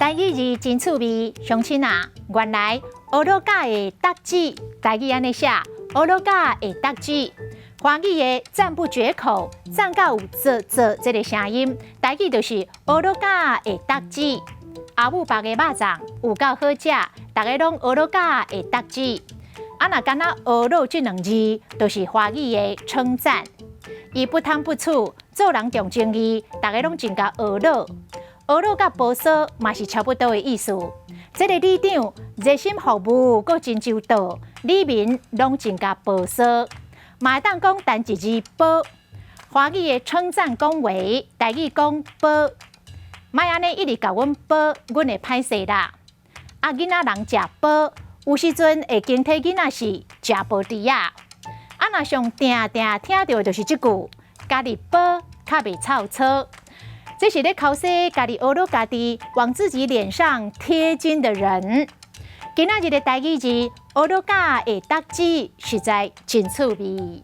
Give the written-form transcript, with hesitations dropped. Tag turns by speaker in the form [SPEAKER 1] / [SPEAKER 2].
[SPEAKER 1] 台语字真趣味，乡亲啊，原来蚵仔甲的搭子，台语安尼写，蚵仔甲的搭子。华语的赞不绝口，赞到有这个声音，台语就是蚵仔甲的搭子。阿母包的肉粽有够好食，大家拢蚵仔甲的搭子。啊，若敢若蚵仔这两字，就是华语的称赞。伊不贪不醋，做人重情义，大家拢真甲蚵仔。蚵仔甲保守嘛是差不多的意思。这个里长热心服务，阁真周到，里民拢真甲保守。嘛会当讲单一字保，华语的称赞恭维，台语讲保。莫安尼一直甲阮保，阮会歹势啦。啊，囡仔人食保，有时阵会惊替囡仔是食保猪啊。啊，若上定听到就是即句，家己保，较袂臭臭。这是咧考试家己学到家己，往自己脸上贴金的人。今仔日的台语字，学到甲的搭子实在真趣味。